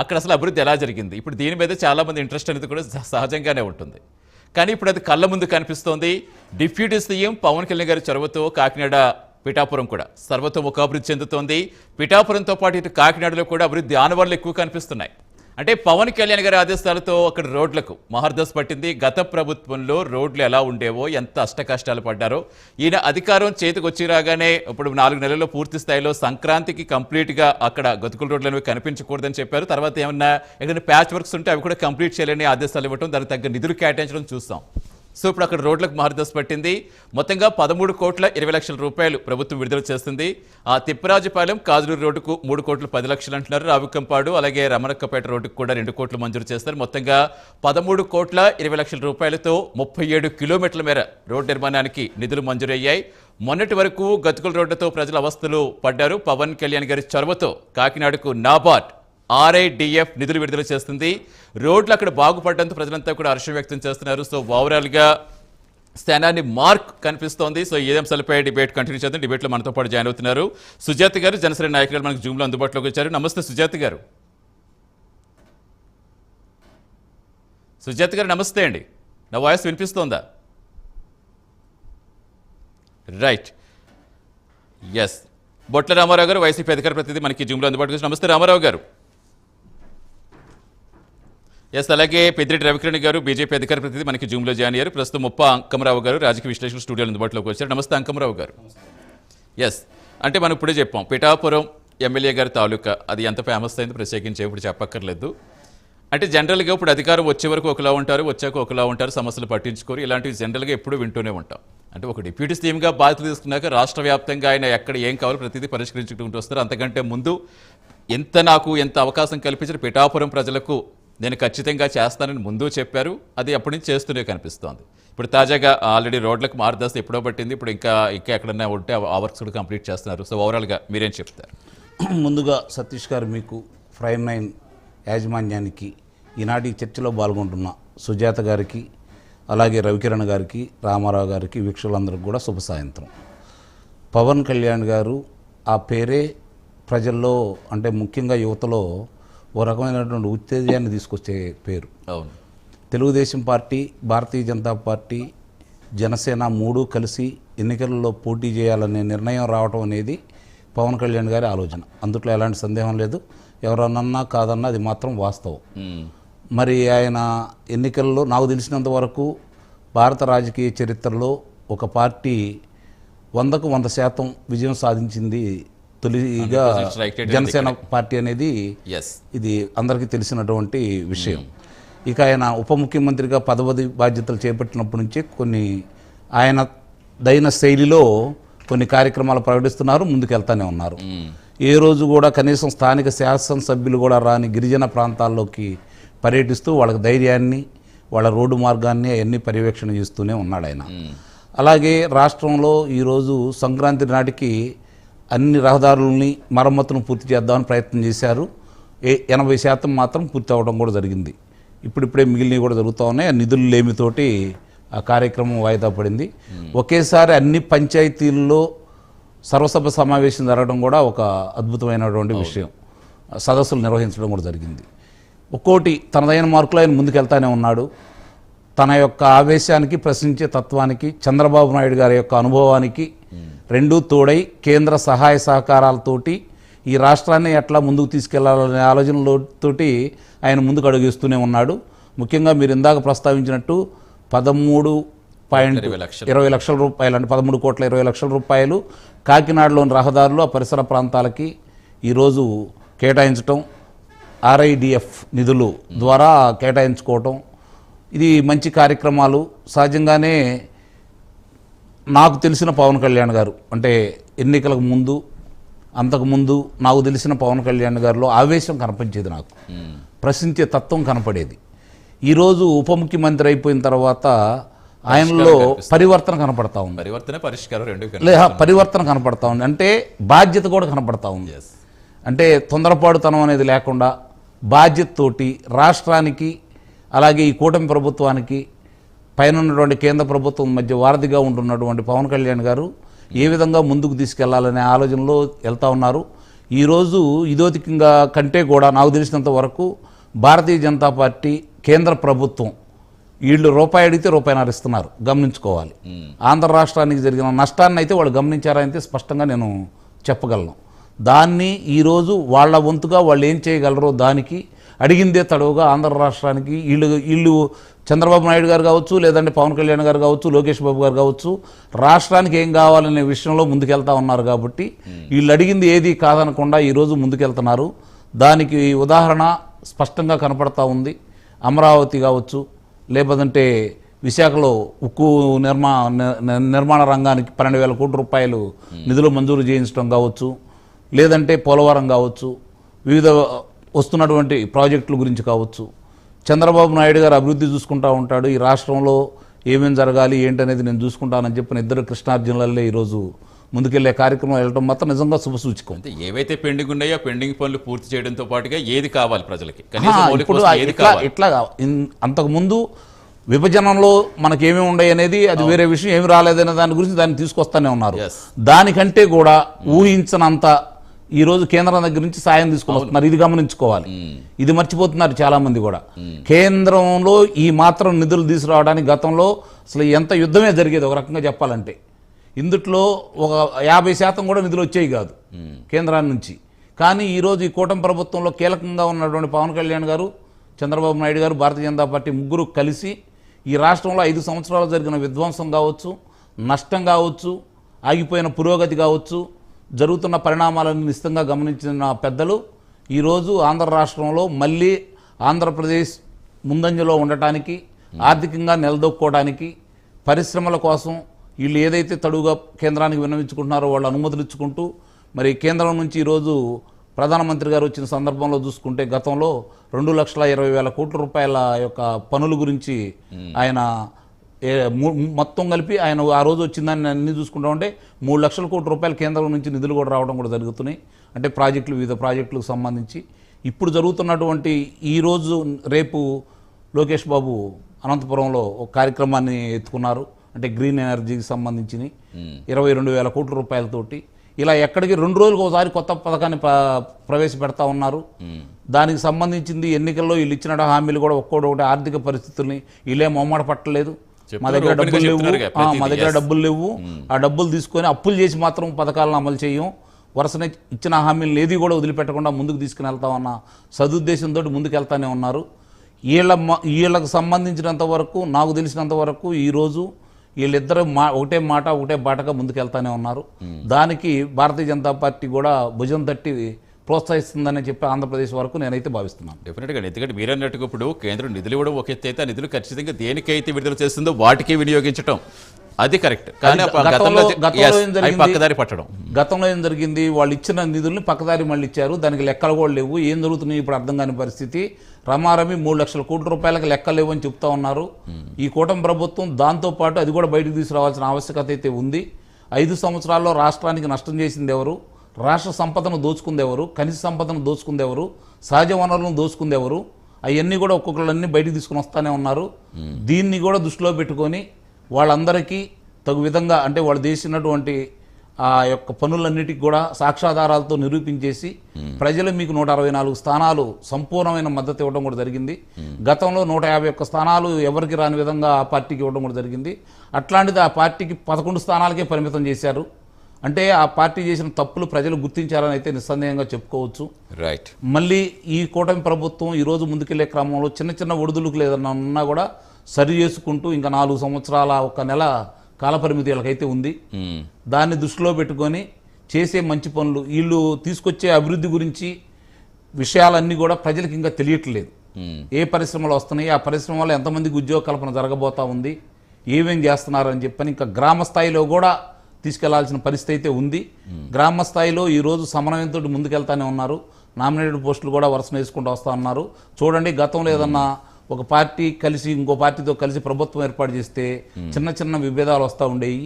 అక్కడ అసలు అభివృద్ధి ఎలా జరిగింది? ఇప్పుడు దీని మీద చాలామంది ఇంట్రెస్ట్ అనేది కూడా సహజంగానే ఉంటుంది. కానీ ఇప్పుడు అది కళ్ళ ముందు కనిపిస్తోంది. డిప్యూటీ సీఎం పవన్ కళ్యాణ్ గారి చొరవతో కాకినాడ పిఠాపురం కూడా సర్వతోముఖాభివృద్ధి చెందుతోంది. పిఠాపురంతో పాటు ఇటు కాకినాడలో కూడా అభివృద్ధి ఆనవాళ్లు ఎక్కువ కనిపిస్తున్నాయి. అంటే పవన్ కళ్యాణ్ గారి ఆదేశాలతో అక్కడ రోడ్లకు మహర్దశ పట్టింది. గత ప్రభుత్వంలో రోడ్లు ఎలా ఉండేవో, ఎంత అష్టకష్టాలు పడ్డారో, ఈయన అధికారం చేతికి వచ్చి రాగానే ఇప్పుడు 4 నెలల్లో పూర్తి స్థాయిలో సంక్రాంతికి కంప్లీట్గా అక్కడ గతుకుల రోడ్లు అనేవి కనిపించకూడదని చెప్పారు. తర్వాత ఏమన్నా ఏదైనా ప్యాచ్ వర్క్స్ ఉంటే అవి కూడా కంప్లీట్ చేయాలని ఆదేశాలు ఇవ్వడం, దానికి తగ్గ నిధులు కేటాయించడం చూస్తాం. సో ఇప్పుడు అక్కడ రోడ్లకు మహర్దశ పట్టింది. మొత్తంగా 13,20,00,000 ప్రభుత్వం విడుదల చేస్తుంది. ఆ తిప్పరాజుపాలెం కాజులూరు రోడ్డుకు 3,10,00,000 అంటున్నారు. రావికంపాడు అలాగే రమణక్కపేట రోడ్డుకు కూడా 2 కోట్లు మంజూరు చేస్తారు. మొత్తంగా 13,20,00,000 37 కిలోమీటర్ల మేర రోడ్డు నిర్మాణానికి నిధులు మంజూరయ్యాయి. మొన్నటి వరకు గతుకుల రోడ్లతో ప్రజలు అవస్థలు పడ్డారు. పవన్ కళ్యాణ్ గారి చొరవతో కాకినాడకు నాబార్డ్ RIDF నిధులు విడుదల చేస్తుంది. రోడ్లు అక్కడ బాగుపడడంతో ప్రజలంతా కూడా హర్షం వ్యక్తం చేస్తున్నారు. సో ఓవరాల్గా స్థానాన్ని మార్క్ కనిపిస్తోంది. సో ఈ అంశాలపై డిబేట్ కంటిన్యూ చేద్దాం. డిబేట్లో మనతో పాటు జాయిన్ అవుతున్నారు సుజాత గారు, జనసేన నాయకులు మనకు జూమ్లో అందుబాటులోకి వచ్చారు. నమస్తే సుజాత గారు. సుజాత గారు నమస్తే అండి. నా వాయిస్ వినిపిస్తోందా? Right, yes. బొట్ల రామారావు గారు, వైసీపీ అధికార ప్రతినిధి మనకి జూమ్లో అందుబాటులోకి వచ్చారు. నమస్తే రామారావు గారు. ఎస్, అలాగే పెద్దిరెడ్డి రవికిరణ్ గారు, బీజేపీ అధికార ప్రతినిధి మనకి జూమ్లో జాయిన్ అయ్యారు. ప్రస్తుతం ముప్ప అంకమరావు గారు, రాజకీయ విశ్లేషకులు స్టూడియోలో అందుబాటులోకి వచ్చారు. నమస్తే అంకమరావు గారు. ఎస్, అంటే మనం ఇప్పుడే చెప్పాం పిఠాపురం ఎమ్మెల్యే గారి తాలూకా అది ఎంత ఫేమస్ అయింది ప్రత్యేకించి ఇప్పుడు చెప్పక్కర్లేదు. అంటే జనరల్గా ఇప్పుడు అధికారం వచ్చే వరకు ఒకలా ఉంటారు, వచ్చాక ఒకలా ఉంటారు, సమస్యలు పట్టించుకోరు. ఇలాంటివి జనరల్గా ఎప్పుడూ వింటూనే ఉంటాం. అంటే ఒక డిప్యూటీ సీఎంగా బాధ్యత తీసుకున్నాక రాష్ట్ర వ్యాప్తంగా ఆయన ఎక్కడ ఏం కావాలో ప్రతిదీ పరిష్కరించుకుంటూ వస్తారు. అంతకంటే ముందు ఎంత అవకాశం కల్పించిన పిఠాపురం ప్రజలకు నేను ఖచ్చితంగా చేస్తానని ముందు చెప్పారు. అది అప్పటి నుంచి చేస్తూనే కనిపిస్తోంది. ఇప్పుడు తాజాగా ఆల్రెడీ రోడ్లకు మార్గదర్శ ఎప్పుడో పట్టింది. ఇప్పుడు ఇంకా ఎక్కడన్నా ఉంటే ఆ వర్క్స్ కూడా కంప్లీట్ చేస్తున్నారు. సో ఓవరాల్గా మీరేం చెప్తారు? ముందుగా సతీష్ గారు, మీకు ప్రైమ్ 9 యాజమాన్యానికి, ఈనాటి చర్చలో పాల్గొంటున్న సుజాత గారికి, అలాగే రవికిరణ్ గారికి, రామారావు గారికి, వీక్షకులందరికీ కూడా శుభ సాయంత్రం. పవన్ కళ్యాణ్ గారు ఆ పేరే ప్రజల్లో, అంటే ముఖ్యంగా యువతలో ఓ రకమైనటువంటి ఉత్తేజాన్ని తీసుకొచ్చే పేరు. అవును, తెలుగుదేశం పార్టీ, భారతీయ జనతా పార్టీ, జనసేన 3 కలిసి ఎన్నికలలో పోటీ చేయాలనే నిర్ణయం రావడం అనేది పవన్ కళ్యాణ్ గారి ఆలోచన. అందుట్లో ఎలాంటి సందేహం లేదు. ఎవరన్నా కాదన్నా అది మాత్రం వాస్తవం. మరి ఆయన ఎన్నికల్లో నాకు తెలిసినంత వరకు భారత రాజకీయ చరిత్రలో ఒక పార్టీ 100కు 100% విజయం సాధించింది తొలిగా జనసేన పార్టీ అనేది ఇది అందరికీ తెలిసినటువంటి విషయం. ఇక ఆయన ఉప ముఖ్యమంత్రిగా పదవి బాధ్యతలు చేపట్టినప్పటి నుంచే కొన్ని ఆయన దైన శైలిలో కొన్ని కార్యక్రమాలు ప్రకటిస్తున్నారు, ముందుకెళ్తానే ఉన్నారు. ఏ రోజు కూడా కనీసం స్థానిక శాసనసభ్యులు కూడా రాని గిరిజన ప్రాంతాల్లోకి పర్యటిస్తూ వాళ్ళకి ధైర్యాన్ని, వాళ్ళ రోడ్డు మార్గాన్ని అవన్నీ పర్యవేక్షణ చేస్తూనే ఉన్నాడు ఆయన. అలాగే రాష్ట్రంలో ఈరోజు సంక్రాంతి నాటికి అన్ని రహదారులని మరమ్మతును పూర్తి చేద్దామని ప్రయత్నం చేశారు. 80% మాత్రం పూర్తి అవ్వడం కూడా జరిగింది. ఇప్పుడిప్పుడే మిగిలినవి కూడా జరుగుతూ ఉన్నాయి. ఆ నిధులు లేమితోటి ఆ కార్యక్రమం వాయిదా పడింది. ఒకేసారి అన్ని పంచాయతీల్లో సర్వసభ సమావేశం జరగడం కూడా ఒక అద్భుతమైనటువంటి విషయం. సదస్సులు నిర్వహించడం కూడా జరిగింది. ఒక్కోటి తనదైన మార్కులో ఆయన ముందుకెళ్తానే ఉన్నాడు. తన యొక్క ఆవేశానికి, ప్రశ్నించే తత్వానికి, చంద్రబాబు నాయుడు గారి యొక్క అనుభవానికి రెండూ తోడై కేంద్ర సహాయ సహకారాలతోటి ఈ రాష్ట్రాన్ని ఎట్లా ముందుకు తీసుకెళ్లాలనే ఆలోచనలతోటి ఆయన ముందుకు అడుగేస్తూనే ఉన్నాడు. ముఖ్యంగా మీరు ఇందాక ప్రస్తావించినట్టు 13,20,00,000 రూపాయలు, అంటే 13,20,00,000 రూపాయలు కాకినాడలోని రహదారులు, ఆ పరిసర ప్రాంతాలకి ఈరోజు కేటాయించటం, RIDF నిధులు ద్వారా కేటాయించుకోవటం, ఇది మంచి కార్యక్రమాలు. సహజంగానే నాకు తెలిసిన పవన్ కళ్యాణ్ గారు, అంటే ఎన్నికలకు ముందు, అంతకుముందు నాకు తెలిసిన పవన్ కళ్యాణ్ గారిలో ఆవేశం కనపంచేది, నాకు ప్రశ్నించే తత్వం కనపడేది. ఈరోజు ఉప ముఖ్యమంత్రి అయిపోయిన తర్వాత ఆయనలో పరివర్తన కనపడతా ఉంది. పరివర్తన కనపడతా ఉంది, అంటే బాధ్యత కూడా కనపడతా ఉంది. అంటే తొందరపాటుతనం అనేది లేకుండా బాధ్యతతోటి రాష్ట్రానికి, అలాగే ఈ కూటమి ప్రభుత్వానికి, పైన ఉన్నటువంటి కేంద్ర ప్రభుత్వం మధ్య వారధిగా ఉంటున్నటువంటి పవన్ కళ్యాణ్ గారు ఏ విధంగా ముందుకు తీసుకెళ్లాలనే ఆలోచనలో వెళ్తూ ఉన్నారు. ఈరోజు ఇదోతికంగా కంటే కూడా నాకు తెలిసినంత వరకు భారతీయ జనతా పార్టీ కేంద్ర ప్రభుత్వం వీళ్ళు రూపాయి అడిగితే రూపాయిన్నర ఇస్తున్నారు, గమనించుకోవాలి. ఆంధ్ర రాష్ట్రానికి జరిగిన నష్టాన్ని అయితే వాళ్ళు గమనించారైతే స్పష్టంగా నేను చెప్పగలను. దాన్ని ఈరోజు వాళ్ళ వంతుగా వాళ్ళు ఏం చేయగలరో దానికి అడిగిందే తడవుగా ఆంధ్ర రాష్ట్రానికి వీళ్ళు చంద్రబాబు నాయుడు గారు కావచ్చు, లేదంటే పవన్ కళ్యాణ్ గారు కావచ్చు, లోకేష్ బాబు గారు కావచ్చు, రాష్ట్రానికి ఏం కావాలనే విషయంలో ముందుకెళ్తా ఉన్నారు. కాబట్టి వీళ్ళు అడిగింది ఏది కాదనకుండా ఈరోజు ముందుకెళ్తున్నారు. దానికి ఉదాహరణ స్పష్టంగా కనపడతా ఉంది. అమరావతి కావచ్చు, లేదంటే విశాఖలో ఉక్కు నిర్మాణ రంగానికి 12,000 కోట్ల రూపాయలు నిధులు మంజూరు చేయించడం కావచ్చు, లేదంటే పోలవరం కావచ్చు, వివిధ వస్తున్నటువంటి ప్రాజెక్టుల గురించి కావచ్చు. చంద్రబాబు నాయుడు గారు అభివృద్ధి చూసుకుంటూ ఉంటాడు. ఈ రాష్ట్రంలో ఏమేమి జరగాలి ఏంటనేది నేను చూసుకుంటానని చెప్పిన ఇద్దరు కృష్ణార్జునులల్లే ఈరోజు ముందుకెళ్లే కార్యక్రమం వెళ్ళడం మాత్రం నిజంగా శుభసూచకం. అంటే ఏవైతే పెండింగ్ ఉన్నాయో పెండింగ్ పనులు పూర్తి చేయడంతో పాటుగా ఏది కావాలి ప్రజలకి, ఇప్పుడు ఇట్లా అంతకుముందు విభజనలో మనకేమేమి ఉన్నాయి అనేది అది వేరే విషయం, ఏమి రాలేదనే దాని గురించి దాన్ని తీసుకొస్తానే ఉన్నారు. దానికంటే కూడా ఊహించనంత ఈరోజు కేంద్రం దగ్గర నుంచి సాయం తీసుకుని వస్తున్నారు. ఇది గమనించుకోవాలి. ఇది మర్చిపోతున్నారు చాలా మంది కూడా. కేంద్రంలో ఈ మాత్రం నిధులు తీసుకురావడానికి గతంలో అసలు ఎంత యుద్ధమే జరిగేది ఒక రకంగా చెప్పాలంటే. ఇందుట్లో ఒక 50% కూడా నిధులు వచ్చేవి కాదు కేంద్రాన్ని నుంచి. కానీ ఈరోజు ఈ కూటమి ప్రభుత్వంలో కీలకంగా ఉన్నటువంటి పవన్ కళ్యాణ్ గారు, చంద్రబాబు నాయుడు గారు, భారతీయ జనతా పార్టీ ముగ్గురు కలిసి ఈ రాష్ట్రంలో 5 సంవత్సరాలు జరిగిన విధ్వంసం కావచ్చు, నష్టం కావచ్చు, ఆగిపోయిన పురోగతి కావచ్చు, జరుగుతున్న పరిణామాలను నిశ్చితంగా గమనించిన పెద్దలు ఈరోజు ఆంధ్ర రాష్ట్రంలో మళ్ళీ ఆంధ్రప్రదేశ్ ముందంజలో ఉండటానికి, ఆర్థికంగా నిలదొక్కుకోవడానికి, పరిశ్రమల కోసం వీళ్ళు ఏదైతే తడుగా కేంద్రానికి విన్నవించుకుంటున్నారో వాళ్ళు అనుమతులు ఇచ్చుకుంటూ, మరి కేంద్రం నుంచి ఈరోజు ప్రధానమంత్రి గారు వచ్చిన సందర్భంలో చూసుకుంటే గతంలో 2,20,000 కోట్ల రూపాయల యొక్క పనుల గురించి ఆయన మొత్తం కలిపి ఆయన ఆ రోజు వచ్చిందని అన్ని చూసుకుంటా ఉంటే 3 లక్షల కోట్ల రూపాయలు కేంద్రం నుంచి నిధులు కూడా రావడం కూడా జరుగుతున్నాయి. అంటే ప్రాజెక్టులు, వివిధ ప్రాజెక్టులకు సంబంధించి ఇప్పుడు జరుగుతున్నటువంటి ఈరోజు రేపు లోకేష్ బాబు అనంతపురంలో ఒక కార్యక్రమాన్ని ఎత్తుకున్నారు. అంటే గ్రీన్ ఎనర్జీకి సంబంధించి 22,000 కోట్ల రూపాయలతోటి ఇలా ఎక్కడికి 2 రోజులకు ఒకసారి కొత్త పథకాన్ని ప్రవేశపెడతా ఉన్నారు. దానికి సంబంధించింది ఎన్నికల్లో వీళ్ళు ఇచ్చిన హామీలు కూడా ఒక్కొక్కటి ఆర్థిక పరిస్థితుల్ని వీళ్ళేం మొమ్మట పట్టలేదు. మా దగ్గర డబ్బులు లేవు, ఆ డబ్బులు తీసుకొని అప్పులు చేసి మాత్రం పథకాలను అమలు చేయం, వరుసనే ఇచ్చిన హామీలను ఏది కూడా వదిలిపెట్టకుండా ముందుకు తీసుకుని వెళ్తామన్న సదుద్దేశంతో ముందుకు వెళ్తానే ఉన్నారు. వీళ్ళకు సంబంధించినంత వరకు నాకు తెలిసినంత వరకు ఈరోజు వీళ్ళిద్దరూ ఒకటే మాట ఒకటే బాటగా ముందుకెళ్తానే ఉన్నారు. దానికి భారతీయ జనతా పార్టీ కూడా భుజం తట్టి ప్రోత్సహిస్తుందని చెప్పి ఆంధ్రప్రదేశ్ వరకు నేనైతే భావిస్తున్నాను. డెఫినెట్గా, ఎందుకంటే మీరు అన్నట్టుగా ఇప్పుడు కేంద్రం నిధులు ఇవ్వడం ఒక ఎత్తు అయితే, ఆ నిధులు ఖచ్చితంగా దేనికైతే విడుదల చేస్తుందో వాటికి వినియోగించడం అది కరెక్ట్. కానీ పక్కదారి పట్టడం, గతంలో ఏం జరిగింది, వాళ్ళు ఇచ్చిన నిధుల్ని పక్కదారి మళ్ళీ ఇచ్చారు. దానికి లెక్కలు కూడా లేవు. ఏం జరుగుతున్నాయి ఇప్పుడు అర్థం కాని పరిస్థితి. రమారమి 3 లక్షల కోట్ల రూపాయలకు లెక్కలు లేవు అని చెప్తా ఉన్నారు ఈ కూటమి ప్రభుత్వం. దాంతోపాటు అది కూడా బయటకు తీసుకురావాల్సిన ఆవశ్యకత అయితే ఉంది. 5 సంవత్సరాల్లో రాష్ట్రానికి నష్టం చేసింది ఎవరు, రాష్ట్ర సంపదను దోచుకుంది ఎవరు, ఖనిజ సంపదను దోచుకుంది ఎవరు, సహజ వనరులను దోచుకుంది ఎవరు, అవన్నీ కూడా ఒక్కొక్కళ్ళన్నీ బయటకు తీసుకుని వస్తూనే ఉన్నారు. దీన్ని కూడా దృష్టిలో పెట్టుకొని వాళ్ళందరికీ తగు విధంగా అంటే వాళ్ళు చేసినటువంటి ఆ యొక్క పనులన్నిటికీ కూడా సాక్ష్యాధారాలతో నిరూపించేసి ప్రజలు మీకు 164 స్థానాలు సంపూర్ణమైన మద్దతు ఇవ్వడం కూడా జరిగింది. గతంలో 151 స్థానాలు ఎవరికి రాని విధంగా ఆ పార్టీకి ఇవ్వడం కూడా జరిగింది. అట్లాంటిది ఆ పార్టీకి 11 స్థానాలకే పరిమితం చేశారు. అంటే ఆ పార్టీ చేసిన తప్పులు ప్రజలు గుర్తించారని అయితే నిస్సందేహంగా చెప్పుకోవచ్చు. రైట్. మళ్ళీ ఈ కూటమి ప్రభుత్వం ఈరోజు ముందుకెళ్లే క్రమంలో చిన్న చిన్న ఒడిదుడుకులు ఏదన్నా ఉన్నా కూడా సరి చేసుకుంటూ ఇంకా 4 సంవత్సరాల 1 నెల కాలపరిమితి వీళ్ళకైతే ఉంది. దాన్ని దృష్టిలో పెట్టుకొని చేసే మంచి పనులు, వీళ్ళు తీసుకొచ్చే అభివృద్ధి గురించి విషయాలన్నీ కూడా ప్రజలకు ఇంకా తెలియట్లేదు. ఏ పరిశ్రమలు వస్తున్నాయి, ఆ పరిశ్రమలో ఎంతమందికి ఉద్యోగ కల్పన జరగబోతా ఉంది, ఏమేం చేస్తున్నారని చెప్పని ఇంకా గ్రామ స్థాయిలో కూడా తీసుకెళ్లాల్సిన పరిస్థితి అయితే ఉంది. గ్రామ స్థాయిలో ఈరోజు సమన్వయంతో ముందుకెళ్తానే ఉన్నారు. నామినేటెడ్ పోస్టులు కూడా వరుస వేసుకుంటూ వస్తూ ఉన్నారు. చూడండి, గతంలో ఏదన్నా ఒక పార్టీ కలిసి ఇంకో పార్టీతో కలిసి ప్రభుత్వం ఏర్పాటు చేస్తే చిన్న చిన్న విభేదాలు వస్తూ ఉండేవి.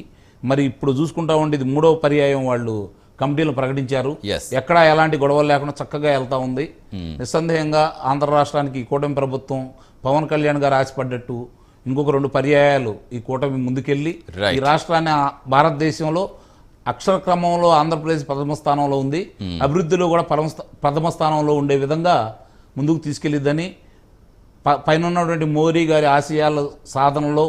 మరి ఇప్పుడు చూసుకుంటా ఉండే ఇది 3వ పర్యాయం వాళ్ళు కమిటీలు ప్రకటించారు. ఎక్కడా ఎలాంటి గొడవలు లేకుండా చక్కగా వెళ్తా ఉంది. నిస్సందేహంగా ఆంధ్ర రాష్ట్రానికి ఈ కూటమి ప్రభుత్వం పవన్ కళ్యాణ్ గారు ఆశపడ్డట్టు ఇంకొక 2 పర్యాయాలు ఈ కూటమి ముందుకెళ్ళి ఈ రాష్ట్రాన్ని భారతదేశంలో అక్షర క్రమంలో ఆంధ్రప్రదేశ్ ప్రథమ స్థానంలో ఉంది, అభివృద్ధిలో కూడా ప్రథమ స్థానంలో ఉండే విధంగా ముందుకు తీసుకెళ్ళిద్దని, పైన ఉన్నటువంటి మోదీ గారి ఆశయాల సాధనలో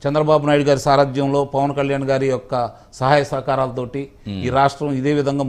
చంద్రబాబు నాయుడు గారి సారథ్యంలో పవన్ కళ్యాణ్ గారి యొక్క సహాయ సహకారాలతోటి ఈ రాష్ట్రం ఇదే విధంగా